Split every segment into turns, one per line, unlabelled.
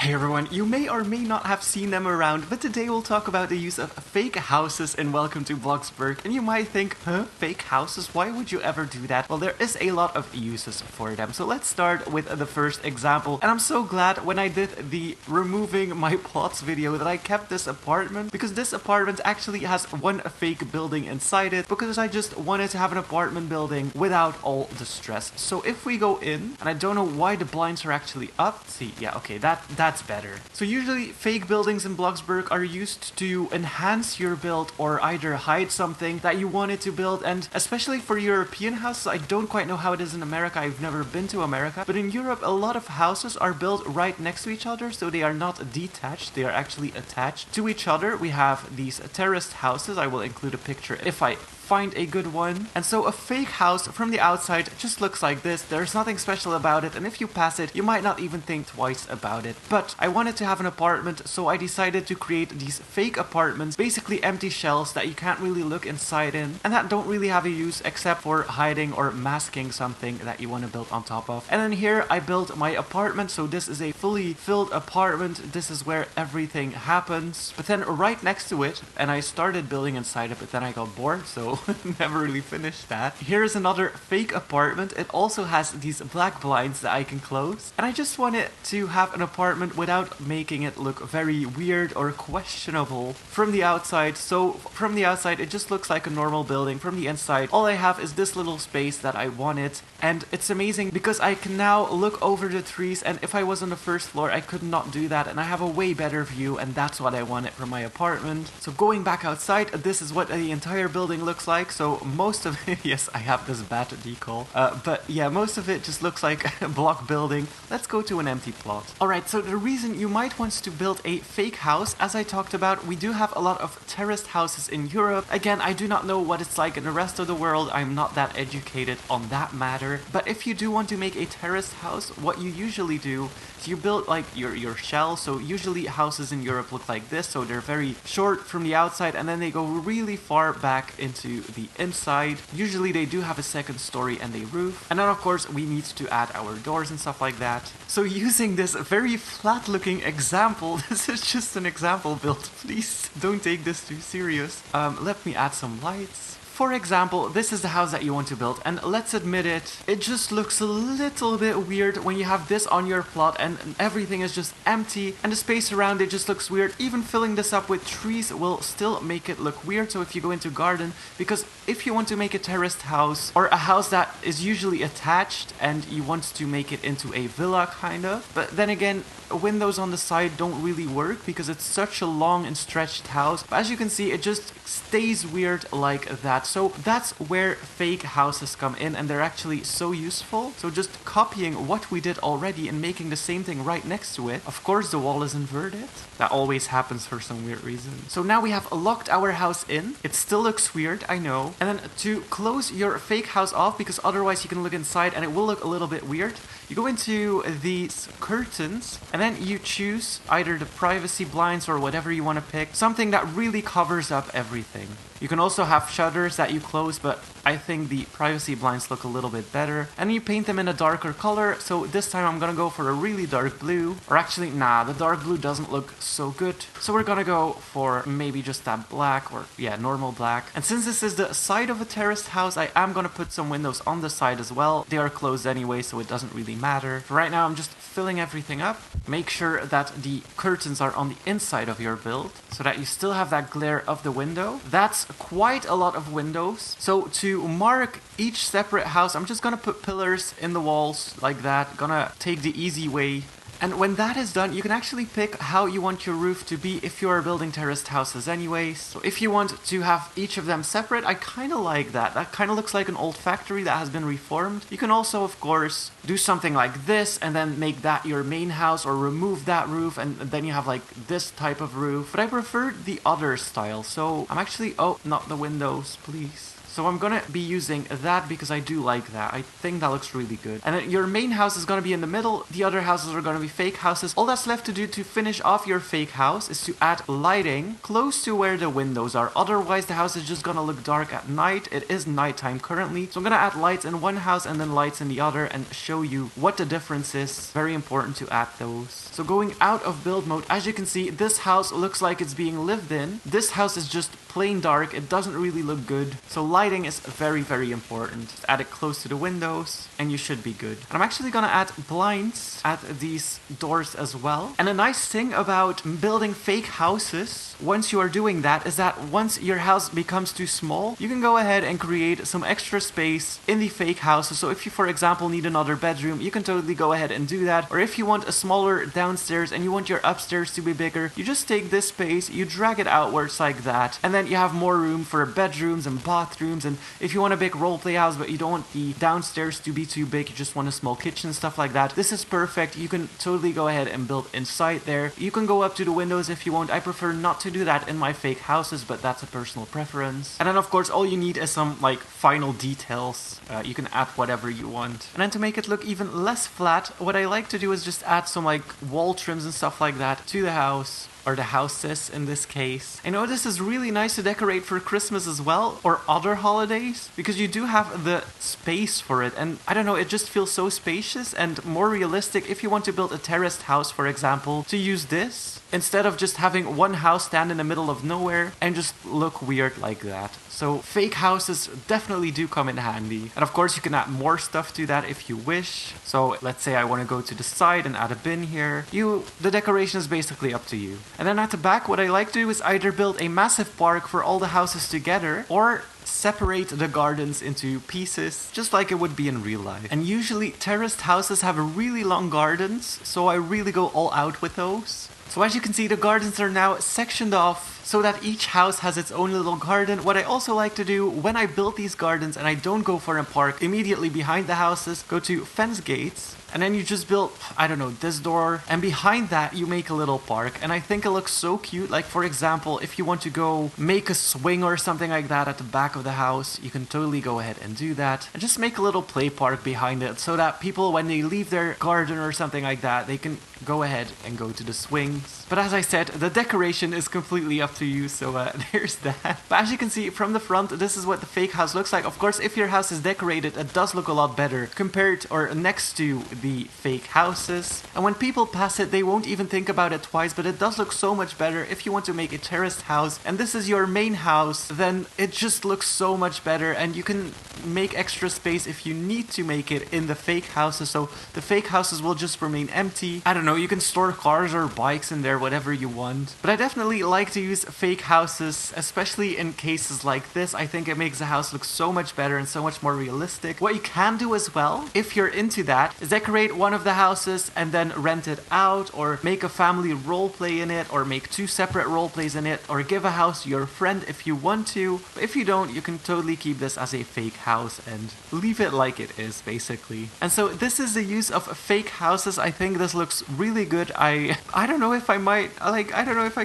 Hey everyone, you may or may not have seen them around, but today we'll talk about the use of fake houses in Welcome to Bloxburg. And you might think, huh, fake houses? Why would you ever do that? Well, there is a lot of uses for them. So let's start with the first example. And I'm so glad when I did the removing my plots video that I kept this apartment, because this apartment actually has one fake building inside it, because I just wanted to have an apartment building without all the stress. So if we go in, and I don't know why the blinds are actually up. See, yeah, okay, that's better. So usually fake buildings in Bloxburg are used to enhance your build or either hide something that you wanted to build, and especially for European houses, I don't quite know how it is in America, I've never been to America, but in Europe a lot of houses are built right next to each other, so they are not detached, they are actually attached to each other. We have these terraced houses, I will include a picture if I find a good one. And so a fake house from the outside just looks like this. There's nothing special about it, and if you pass it, you might not even think twice about it. But I wanted to have an apartment, so I decided to create these fake apartments, basically empty shells that you can't really look inside in, and that don't really have a use except for hiding or masking something that you want to build on top of. And then here I built my apartment, so this is a fully filled apartment. This is where everything happens. But then right next to it, and I started building inside it, but then I got bored, so never really finished that. Here's another fake apartment. It also has these black blinds that I can close. And I just wanted to have an apartment without making it look very weird or questionable from the outside. So from the outside, it just looks like a normal building. From the inside, all I have is this little space that I wanted. And it's amazing because I can now look over the trees, and if I was on the first floor, I could not do that. And I have a way better view, and that's what I wanted from my apartment. So going back outside, this is what the entire building looks like. So most of it, yes, I have this bat decal, but yeah, most of it just looks like a block building. Let's go to an empty plot. Alright, so the reason you might want to build a fake house, as I talked about, we do have a lot of terraced houses in Europe. Again, I do not know what it's like in the rest of the world. I'm not that educated on that matter. But if you do want to make a terraced house, what you usually do is you build like your shell. So usually houses in Europe look like this, so they're very short from the outside, and then they go really far back into the inside. Usually they do have a second story and a roof, and then of course we need to add our doors and stuff like that. So using this very flat looking example, this is just an example build, please don't take this too serious. Let me add some lights. For example, this is the house that you want to build, and let's admit it, it just looks a little bit weird when you have this on your plot and everything is just empty and the space around it just looks weird. Even filling this up with trees will still make it look weird. So if you go into garden, because if you want to make a terraced house or a house that is usually attached and you want to make it into a villa kind of, but then again, windows on the side don't really work because it's such a long and stretched house. But as you can see, it just stays weird like that. So that's where fake houses come in, and they're actually so useful. So just copying what we did already and making the same thing right next to it. Of course the wall is inverted. That always happens for some weird reason. So now we have locked our house in. It still looks weird, I know. And then to close your fake house off, because otherwise you can look inside and it will look a little bit weird, you go into these curtains and then you choose either the privacy blinds or whatever you want to pick, something that really covers up everything. You can also have shutters that you close, but I think the privacy blinds look a little bit better. And you paint them in a darker color, so this time I'm gonna go for a really dark blue. Or actually, nah, the dark blue doesn't look so good. So we're gonna go for maybe just that black, or yeah, normal black. And since this is the side of a terraced house, I am gonna put some windows on the side as well. They are closed anyway, so it doesn't really matter. For right now, I'm just filling everything up. Make sure that the curtains are on the inside of your build, so that you still have that glare of the window. That's quite a lot of windows. So to mark each separate house, I'm just gonna put pillars in the walls like that. Gonna take the easy way. And when that is done, you can actually pick how you want your roof to be if you are building terraced houses anyways. So if you want to have each of them separate, I kind of like that. That kind of looks like an old factory that has been reformed. You can also, of course, do something like this and then make that your main house, or remove that roof and then you have like this type of roof. But I prefer the other style. So I'm actually, oh, not the windows, please. So I'm gonna be using that because I do like that. I think that looks really good. And then your main house is gonna be in the middle. The other houses are gonna be fake houses. All that's left to do to finish off your fake house is to add lighting close to where the windows are. Otherwise, the house is just gonna look dark at night. It is nighttime currently. So I'm gonna add lights in one house and then lights in the other and show you what the difference is. Very important to add those. So going out of build mode, as you can see, this house looks like it's being lived in. This house is just plain dark. It doesn't really look good. So lighting is very, very important. Just add it close to the windows and you should be good. And I'm actually gonna add blinds at these doors as well. And a nice thing about building fake houses, once you are doing that, is that once your house becomes too small, you can go ahead and create some extra space in the fake houses. So if you, for example, need another bedroom, you can totally go ahead and do that. Or if you want a smaller downstairs and you want your upstairs to be bigger, you just take this space, you drag it outwards like that, and then you have more room for bedrooms and bathrooms. And if you want a big roleplay house but you don't want the downstairs to be too big, you just want a small kitchen and stuff like that, this is perfect. You can totally go ahead and build inside there. You can go up to the windows if you want. I prefer not to do that in my fake houses, but that's a personal preference. And then of course all you need is some like final details. You can add whatever you want. And then to make it look even less flat, what I like to do is just add some like wall trims and stuff like that to the house. Or the houses in this case. I know this is really nice to decorate for Christmas as well, or other holidays, because you do have the space for it. And I don't know, it just feels so spacious and more realistic if you want to build a terraced house, for example, to use this instead of just having one house stand in the middle of nowhere and just look weird like that. So fake houses definitely do come in handy. And of course you can add more stuff to that if you wish. So let's say I want to go to the side and add a bin here. The decoration is basically up to you. And then at the back, what I like to do is either build a massive park for all the houses together, or separate the gardens into pieces, just like it would be in real life. And usually terraced houses have really long gardens, so I really go all out with those. So as you can see, the gardens are now sectioned off so that each house has its own little garden. What I also like to do when I build these gardens and I don't go for a park immediately behind the houses, go to fence gates. And then you just build, I don't know, this door. And behind that, you make a little park. And I think it looks so cute. Like, for example, if you want to go make a swing or something like that at the back of the house, you can totally go ahead and do that. And just make a little play park behind it so that people, when they leave their garden or something like that, they can go ahead and go to the swings. But as I said, the decoration is completely up to you. So there's that. But as you can see from the front, this is what the fake house looks like. Of course, if your house is decorated, it does look a lot better compared or next to the fake houses. And when people pass it, they won't even think about it twice, but it does look so much better. If you want to make a terraced house and this is your main house, then it just looks so much better, and you can make extra space if you need to make it in the fake houses, so the fake houses will just remain empty. I don't know, you can store cars or bikes in there, whatever you want. But I definitely like to use fake houses, especially in cases like this. I think it makes the house look so much better and so much more realistic. What you can do as well, if you're into that, is decorate one of the houses and then rent it out, or make a family role play in it, or make 2 separate role plays in it, or give a house to your friend if you want to. But if you don't, you can totally keep this as a fake house and leave it like it is, basically. And so this is the use of fake houses. I think this looks really good. I don't know if I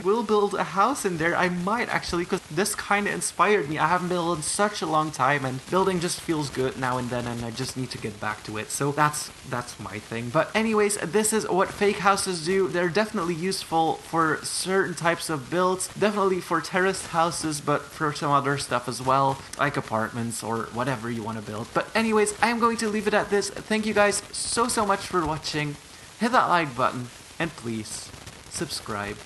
will build a house in there. I might actually, because this kind of inspired me. I haven't built in such a long time, and building just feels good now and then, and I just need to get back to it. So that's my thing. But anyways, this is what fake houses do. They're definitely useful for certain types of builds, definitely for terraced houses, but for some other stuff as well, like apartments or whatever you want to build. But anyways, I'm going to leave it at this. Thank you guys so much for watching. Hit that like button and please subscribe.